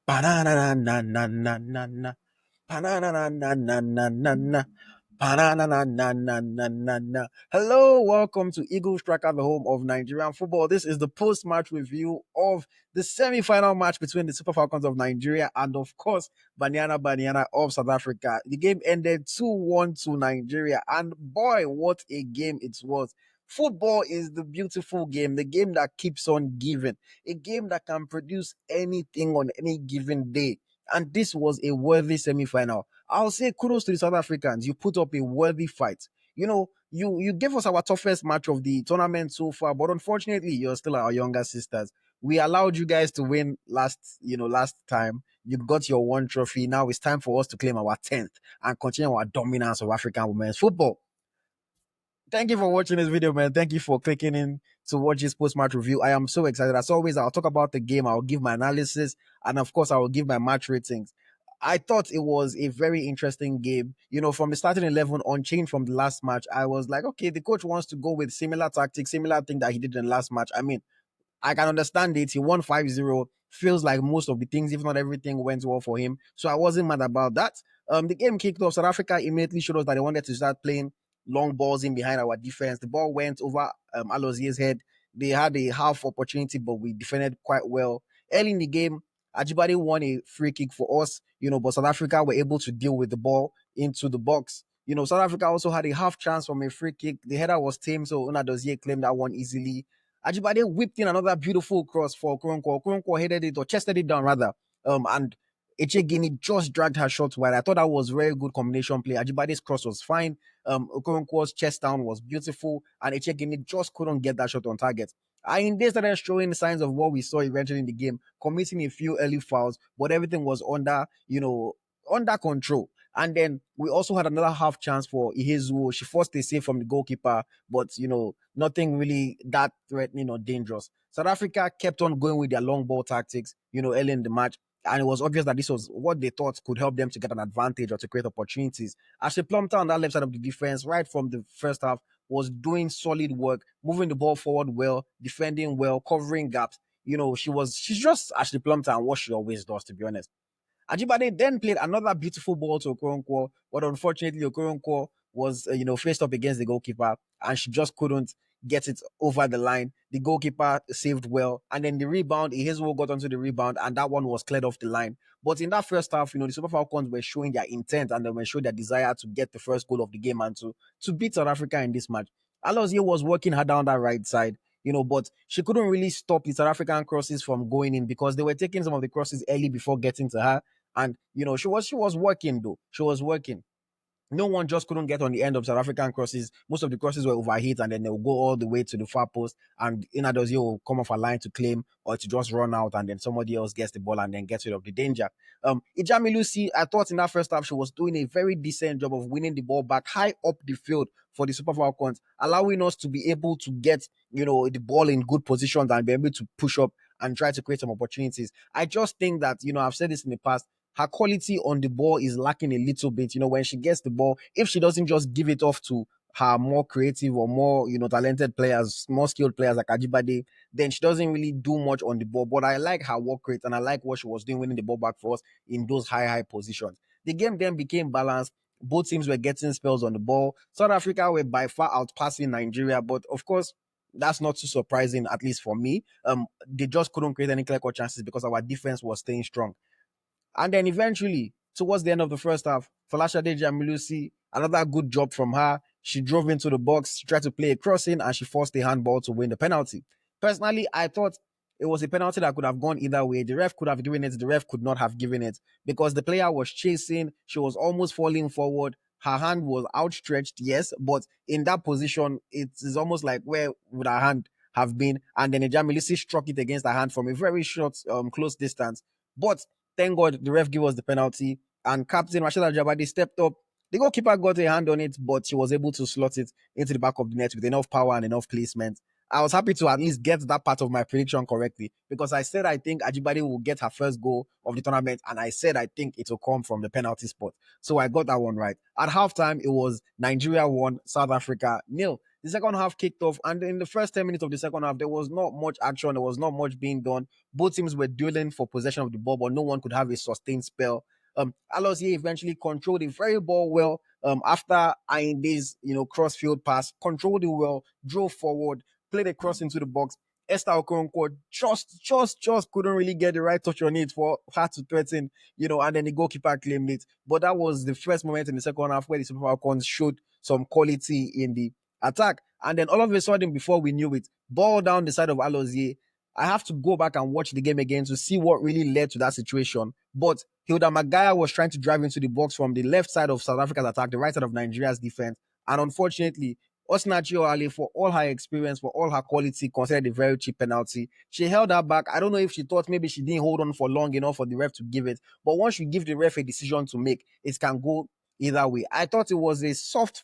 Banana na na na na na. Banana na na na na na na. Banana na na na na na na. Hello, welcome to EaglesTracker, the home of Nigerian football. This is the post-match review of the semi-final match between the Super Falcons of Nigeria and, of course, Banyana of South Africa. The game ended 2-1 to Nigeria, and boy, what a game it was. Football is the beautiful game, the game that keeps on giving, a game that can produce anything on any given day. And this was a worthy semi-final. I'll say kudos to the South Africans. You put up a worthy fight. You know, you gave us our toughest match of the tournament so far, but unfortunately, you're still our younger sisters. We allowed you guys to win last time. You got your one trophy. Now it's time for us to claim our 10th and continue our dominance of African women's football. Thank you for watching this video, man. Thank you for clicking in to watch this post-match review. I am so excited. As always, I'll talk about the game. I'll give my analysis. And of course, I will give my match ratings. I thought it was a very interesting game. You know, from the starting 11 on change from the last match, I was like, okay, the coach wants to go with similar tactics, similar thing that he did in the last match. I mean, I can understand it. He won 5-0. Feels like most of the things, if not everything, went well for him. So I wasn't mad about that. The game kicked off. South Africa immediately showed us that they wanted to start playing long balls in behind our defense. The ball went over Alozie's head. They had a half opportunity, but we defended quite well. Early in the game, Ajibade won a free kick for us, but South Africa were able to deal with the ball into the box. South Africa also had a half chance from a free kick. The header was tame, so Alozie claimed that one easily. Ajibade whipped in another beautiful cross for Okoronkwo. Okoronkwo headed it or chested it down rather. And Echegini just dragged her shot wide. I thought that was very good combination play. Ajibade's cross was fine. Okoronkwo's chest down was beautiful, and Echegini just couldn't get that shot on target. They started showing signs of what we saw eventually in the game, committing a few early fouls, but everything was under control. And then we also had another half chance for Ihezuo. She forced a save from the goalkeeper, but nothing really that threatening or dangerous. South Africa kept on going with their long ball tactics, early in the match. And it was obvious that this was what they thought could help them to get an advantage or to create opportunities. Ashley Plumter on that left side of the defense, right from the first half, was doing solid work, moving the ball forward well, defending well, covering gaps. She's just Ashley Plumter and what she always does, to be honest. Ajibade then played another beautiful ball to Okoronkwo, but unfortunately Okoronkwo was, faced up against the goalkeeper and she just couldn't get it over the line. The goalkeeper saved well, and then the rebound, Ihezuo got onto the rebound, and that one was cleared off the line. But in that first half, the Super Falcons were showing their intent and they were showing their desire to get the first goal of the game and to beat South Africa in this match. Alozie was working her down that right side, but she couldn't really stop the South African crosses from going in because they were taking some of the crosses early before getting to her. And she was working though. She was working. No one just couldn't get on the end of South African crosses. Most of the crosses were overhit and then they'll go all the way to the far post and Inadozie will come off a line to claim or to just run out and then somebody else gets the ball and then gets rid of the danger. Ijamilusi, I thought in that first half she was doing a very decent job of winning the ball back high up the field for the Super Falcons, allowing us to be able to get, the ball in good positions and be able to push up and try to create some opportunities. I just think that, I've said this in the past, her quality on the ball is lacking a little bit. When she gets the ball, if she doesn't just give it off to her more creative or more, talented players, more skilled players like Ajibade, then she doesn't really do much on the ball. But I like her work rate and I like what she was doing winning the ball back for us in those high positions. The game then became balanced. Both teams were getting spells on the ball. South Africa were by far outpassing Nigeria, but of course, that's not too surprising, at least for me. They just couldn't create any clear-cut chances because our defense was staying strong. And then eventually, towards the end of the first half, Folashade Jamilusi, another good job from her. She drove into the box, she tried to play a crossing, and she forced a handball to win the penalty. Personally, I thought it was a penalty that could have gone either way. The ref could have given it, the ref could not have given it because the player was chasing, she was almost falling forward. Her hand was outstretched, yes, but in that position, it is almost like where would her hand have been? And then Ejamilisi struck it against her hand from a very short, close distance. But thank God the ref gave us the penalty, and Captain Rasheedat Ajibade stepped up. The goalkeeper got a hand on it, but she was able to slot it into the back of the net with enough power and enough placement. I was happy to at least get that part of my prediction correctly because I said I think Ajibade will get her first goal of the tournament, and I said I think it will come from the penalty spot. So I got that one right. At halftime, it was Nigeria 1, South Africa 0. The second half kicked off, and in the first 10 minutes of the second half, there was not much action. There was not much being done. Both teams were dueling for possession of the ball, but no one could have a sustained spell. Alozie eventually controlled the very ball well. After Ayinde's crossfield pass, controlled it well, drove forward, played a cross into the box. Esther Okonkwo just couldn't really get the right touch on it for her to threaten, and then the goalkeeper claimed it. But that was the first moment in the second half where the Super Falcons showed some quality in the attack. And then all of a sudden, before we knew it, ball down the side of Alozie. I have to go back and watch the game again to see what really led to that situation. But Hilda Magaya was trying to drive into the box from the left side of South Africa's attack, the right side of Nigeria's defense. And unfortunately, Osinachi Ali, for all her experience, for all her quality, considered a very cheap penalty. She held her back. I don't know if she thought maybe she didn't hold on for long enough for the ref to give it. But once you give the ref a decision to make, it can go either way. I thought it was a soft,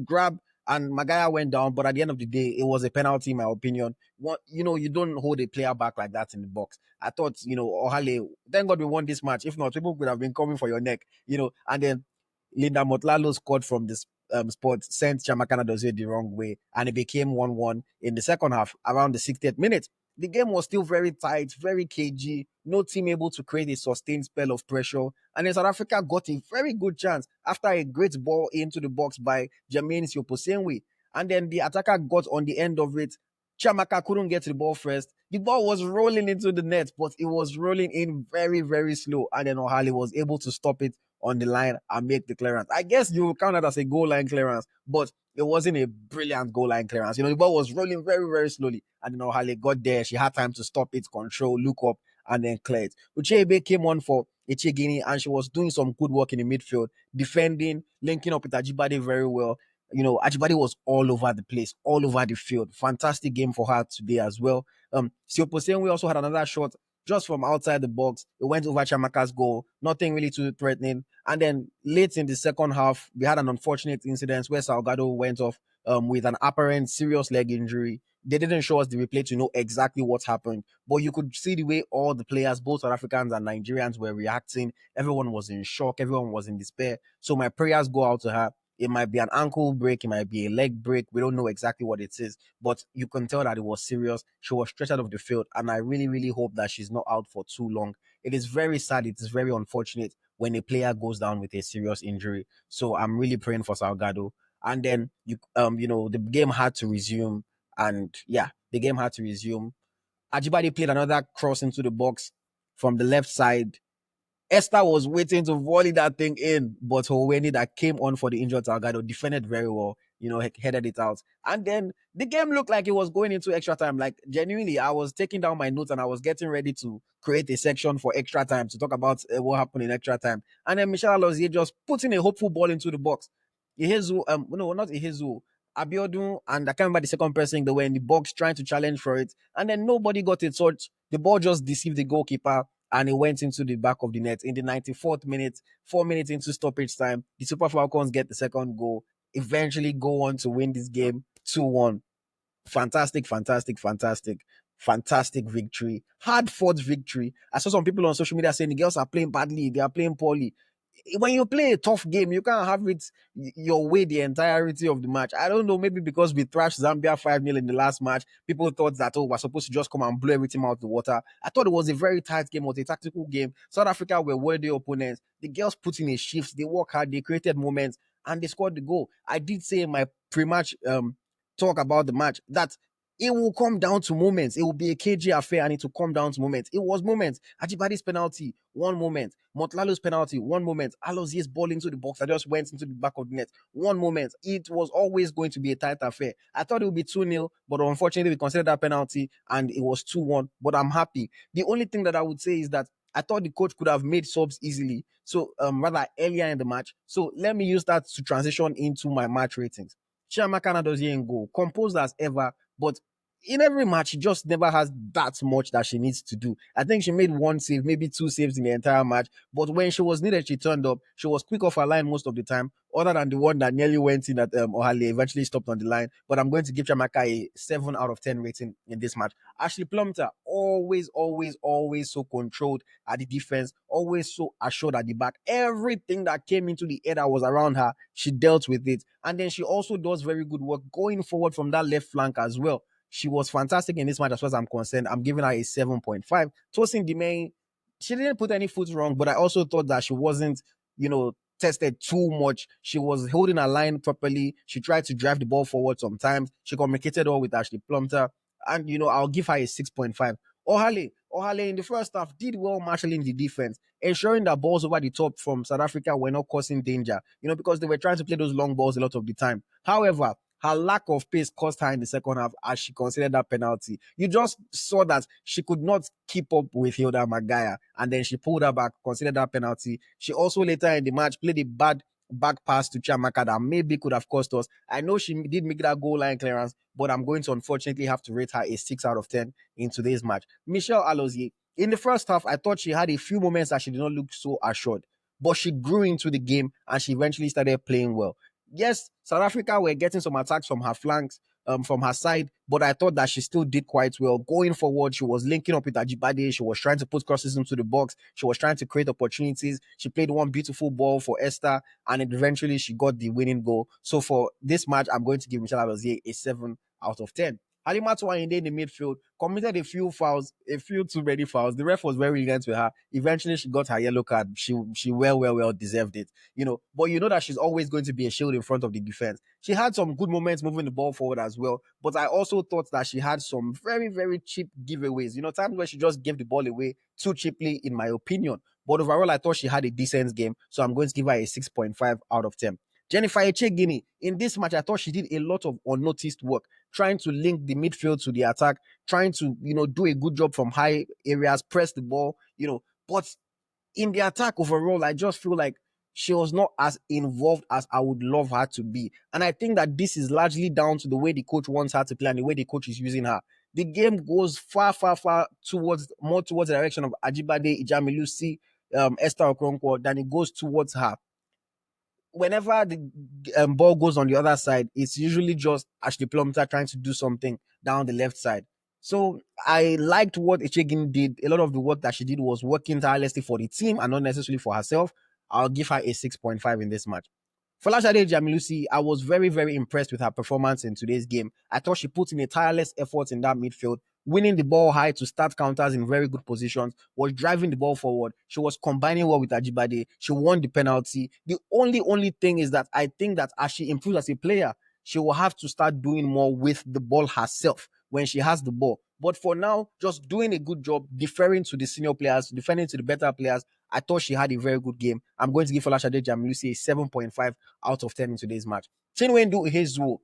grab, and Magaya went down. But at the end of the day, it was a penalty, in my opinion. You don't hold a player back like that in the box. I thought, Ohale, thank God we won this match. If not, people would have been coming for your neck, and then Linda Motlhalo scored from this spot, sent Chiamaka Nnadozie the wrong way, and it became 1-1 in the second half around the 60th minute. The game was still very tight, very cagey, no team able to create a sustained spell of pressure. And then South Africa got a very good chance after a great ball into the box by Jermaine Sioposenwe. And then the attacker got on the end of it. Chiamaka couldn't get to the ball first. The ball was rolling into the net, but it was rolling in very, very slow. And then Ohale was able to stop it on the line and make the clearance. I guess you will count that as a goal line clearance, but it wasn't a brilliant goal line clearance. The ball was rolling very, very slowly. And then Ohale got there. She had time to stop it, control, look up, and then clear it. Ucheibe came on for Echegini, and she was doing some good work in the midfield, defending, linking up with Ajibade very well. Ajibade was all over the place, all over the field. Fantastic game for her today as well. Sioposenwe also had another shot just from outside the box. It went over Chiamaka's goal. Nothing really too threatening. And then late in the second half, we had an unfortunate incident where Salgado went off with an apparent serious leg injury. They didn't show us the replay to know exactly what happened, but you could see the way all the players, both South Africans and Nigerians, were reacting. Everyone was in shock. Everyone was in despair. So my prayers go out to her. It might be an ankle break. It might be a leg break. We don't know exactly what it is, but you can tell that it was serious. She was stretched out of the field, and I really, really hope that she's not out for too long. It is very sad. It is very unfortunate when a player goes down with a serious injury. So I'm really praying for Salgado. And then the game had to resume, and yeah, the game had to resume. Ajibade played another cross into the box from the left side. Esther was waiting to volley that thing in, but Howeni that came on for the injured Salgado defended very well, headed it out. And then the game looked like it was going into extra time. Like, genuinely, I was taking down my notes and I was getting ready to create a section for extra time to talk about what happened in extra time. And then Michelle Alozie just putting a hopeful ball into the box. Ihezu, no, not Ihezu. Abiodun and I can't remember the second person, they were in the box trying to challenge for it. And then nobody got it. So the ball just deceived the goalkeeper and it went into the back of the net in the 94th minute, 4 minutes into stoppage time. The Super Falcons get the second goal, eventually go on to win this game 2-1. Fantastic, fantastic, fantastic, fantastic victory. Hard fought victory. I saw some people on social media saying the girls are playing badly, they are playing poorly. When you play a tough game, you can't have it your way the entirety of the match. I don't know, maybe because we thrashed Zambia 5-0 in the last match, people thought that, we're supposed to just come and blow everything out of the water. I thought it was a very tight game, it was a tactical game. South Africa were worthy opponents. The girls put in a shift, they worked hard, they created moments, and they scored the goal. I did say in my pre-match talk about the match that it will come down to moments. It will be a KG affair and it will come down to moments. It was moments. Ajibade's penalty, one moment. Motlhalo's penalty, one moment. Alozie's ball into the box that just went into the back of the net, one moment. It was always going to be a tight affair. I thought it would be 2-0, but unfortunately we considered that penalty and it was 2-1, but I'm happy. The only thing that I would say is that I thought the coach could have made subs easily, so rather earlier in the match. So let me use that to transition into my match ratings. Chiamaka Nnadozie in goal, composed as ever, but in every match, she just never has that much that she needs to do. I think she made one save, maybe two saves in the entire match. But when she was needed, she turned up. She was quick off her line most of the time, other than the one that nearly went in that Ohale eventually stopped on the line. But I'm going to give Chamaka a 7 out of 10 rating in this match. Ashley Plumter, always, always, always so controlled at the defense, always so assured at the back. Everything that came into the air that was around her, she dealt with it. And then she also does very good work going forward from that left flank as well. She was fantastic in this match as far as I'm concerned. I'm giving her a 7.5. Tosin Dimei, she didn't put any foot wrong, but I also thought that she wasn't, tested too much. She was holding her line properly. She tried to drive the ball forward sometimes. She communicated all with Ashley Plumter. And, I'll give her a 6.5. Ohale in the first half did well marshalling the defense, ensuring that balls over the top from South Africa were not causing danger, because they were trying to play those long balls a lot of the time. However, her lack of pace cost her in the second half as she considered that penalty. You just saw that she could not keep up with Hilda Magaya, and then she pulled her back, considered that penalty. She also later in the match played a bad back pass to Chiamaka that maybe could have cost us. I know she did make that goal line clearance, but I'm going to unfortunately have to rate her a 6 out of 10 in today's match. Michelle Alozie, in the first half, I thought she had a few moments that she did not look so assured, but she grew into the game and she eventually started playing well. Yes, South Africa were getting some attacks from her flanks, from her side, but I thought that she still did quite well. Going forward, she was linking up with Ajibade. She was trying to put crosses into the box. She was trying to create opportunities. She played one beautiful ball for Esther, and eventually she got the winning goal. So for this match, I'm going to give Michelle Alozie a 7 out of 10. Halimatu Ayinde in the midfield committed a few fouls, a few too many fouls. The ref was very lenient with her. Eventually, she got her yellow card. She well deserved it, But you know that she's always going to be a shield in front of the defense. She had some good moments moving the ball forward as well, but I also thought that she had some very, very cheap giveaways. Times where she just gave the ball away too cheaply, in my opinion. But overall, I thought she had a decent game, so I'm going to give her a 6.5 out of 10. Jennifer Echegini, in this match, I thought she did a lot of unnoticed work, trying to link the midfield to the attack, trying to, do a good job from high areas, press the ball, but in the attack overall, I just feel like she was not as involved as I would love her to be. And I think that this is largely down to the way the coach wants her to play and the way the coach is using her. The game goes far towards the direction of Ajibade, Ijamilusi, Esther Okronkwo than it goes towards her. Whenever the ball goes on the other side, it's usually just Ashley Plumter trying to do something down the left side. So I liked what Echegin did. A lot of the work that she did was working tirelessly for the team and not necessarily for herself. I'll give her a 6.5 in this match. Folashade Jamilusi, I was very, very impressed with her performance in today's game. I thought she put in a tireless effort in that midfield, winning the ball high to start counters in very good positions, was driving the ball forward. She was combining well with Ajibade. She won the penalty. The only thing is that I think that as she improves as a player, she will have to start doing more with the ball herself when she has the ball. But for now, just doing a good job, deferring to the senior players, defending to the better players. I thought she had a very good game. I'm going to give Folashade Jamilusi a 7.5 out of 10 in today's match. Chinwendu Ihezuo,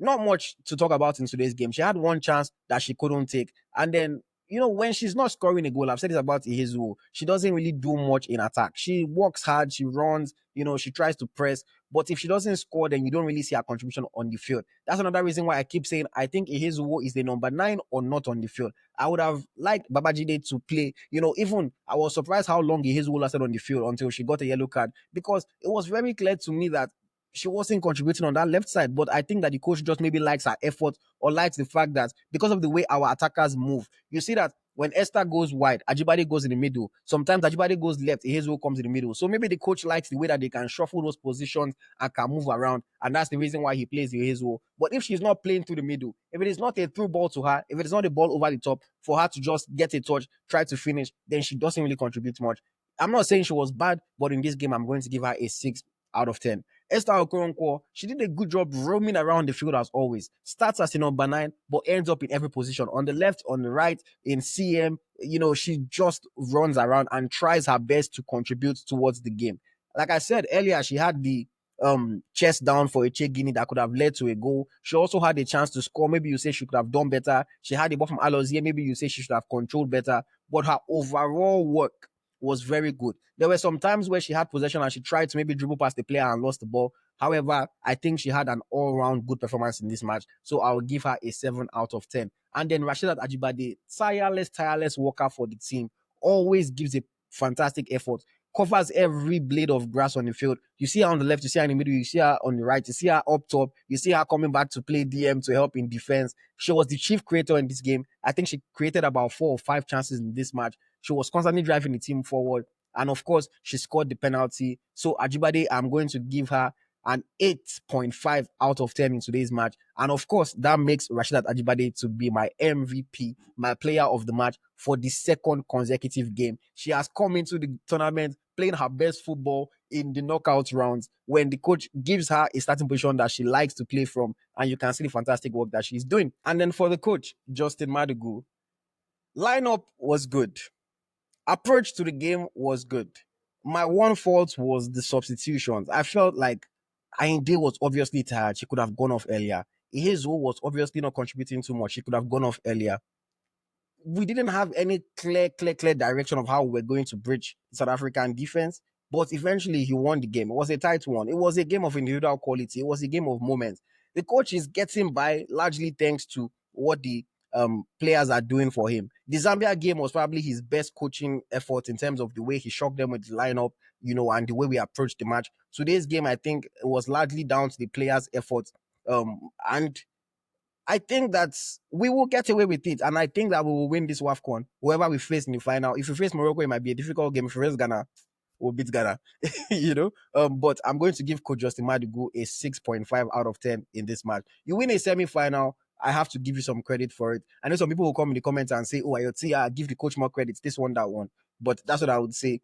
not much to talk about in today's game. She had one chance that she couldn't take. And then, when she's not scoring a goal, I've said this about Ihezuo, she doesn't really do much in attack. She works hard, she runs, she tries to press. But if she doesn't score, then you don't really see her contribution on the field. That's another reason why I keep saying I think Ihezuo is the number 9 or not on the field. I would have liked Babajide to play. Even I was surprised how long Ihezuo lasted on the field until she got a yellow card, because it was very clear to me that she wasn't contributing on that left side. But I think that the coach just maybe likes her effort or likes the fact that because of the way our attackers move, you see that when Esther goes wide, Ajibade goes in the middle. Sometimes Ajibade goes left, Ihezuo comes in the middle. So maybe the coach likes the way that they can shuffle those positions and can move around. And that's the reason why he plays Ihezuo. But if she's not playing through the middle, if it is not a through ball to her, if it is not a ball over the top for her to just get a touch, try to finish, then she doesn't really contribute much. I'm not saying she was bad, but in this game, I'm going to give her a 6 out of 10. Esther Okoronkwo, she did a good job roaming around the field as always. Starts as a number 9, but ends up in every position. On the left, on the right, in CM, she just runs around and tries her best to contribute towards the game. Like I said earlier, she had the chest down for Echegini that could have led to a goal. She also had a chance to score. Maybe you say she could have done better. She had the ball from Alozie. Maybe you say she should have controlled better. But her overall work was very good. There were some times where she had possession and she tried to maybe dribble past the player and lost the ball. However, I think she had an all-round good performance in this match. So I'll give her a 7 out of 10. And then Rasheedat Ajibade, tireless worker for the team, always gives a fantastic effort, covers every blade of grass on the field. You see her on the left, you see her in the middle, you see her on the right, you see her up top, you see her coming back to play DM to help in defense. She was the chief creator in this game. I think she created about 4 or 5 chances in this match. She was constantly driving the team forward. And of course, she scored the penalty. So Ajibade, I'm going to give her an 8.5 out of 10 in today's match. And of course, that makes Rasheedat Ajibade to be my MVP, my player of the match for the second consecutive game. She has come into the tournament playing her best football in the knockout rounds when the coach gives her a starting position that she likes to play from. And you can see the fantastic work that she's doing. And then for the coach, Justin Madugu, lineup was good. Approach to the game was good. My one fault was the substitutions. I felt like Ayinde was obviously tired. She could have gone off earlier. Ihezuo was obviously not contributing too much. She could have gone off earlier. We didn't have any clear direction of how we were going to bridge the South African defense. But eventually he won the game. It was a tight one. It was a game of individual quality. It was a game of moments. The coach is getting by largely thanks to what the players are doing for him. The Zambia game was probably his best coaching effort in terms of the way he shocked them with the lineup, and the way we approached the match. Today's game, I think, it was largely down to the players' effort. And I think that we will get away with it. And I think that we will win this WAFCON, whoever we face in the final. If we face Morocco, it might be a difficult game. If we face Ghana, we'll beat Ghana, But I'm going to give Coach Justin Madugu a 6.5 out of 10 in this match. You win a semi-final, I have to give you some credit for it. I know some people will come in the comments and say, oh, I give the coach more credit, this one, that one. But that's what I would say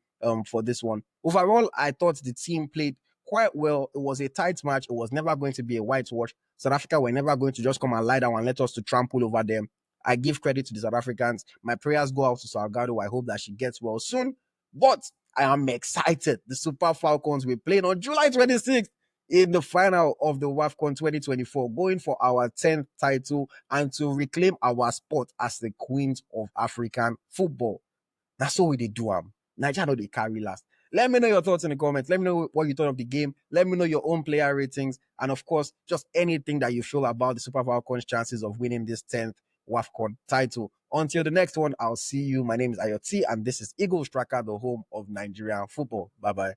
for this one. Overall, I thought the team played quite well. It was a tight match. It was never going to be a whitewash. South Africa were never going to just come and lie down and let us to trample over them. I give credit to the South Africans. My prayers go out to Salgado. I hope that she gets well soon. But I am excited. The Super Falcons will play on July 26th in the final of the WAFCON 2024, going for our 10th title and to reclaim our spot as the queens of African football. That's all we do. Nigeria know they carry last. Let me know your thoughts in the comments. Let me know what you thought of the game. Let me know your own player ratings. And of course, just anything that you feel about the Super Falcons' chances of winning this 10th WAFCON title. Until the next one, I'll see you. My name is Ayoti, and this is EaglesTracker, the home of Nigerian football. Bye-bye.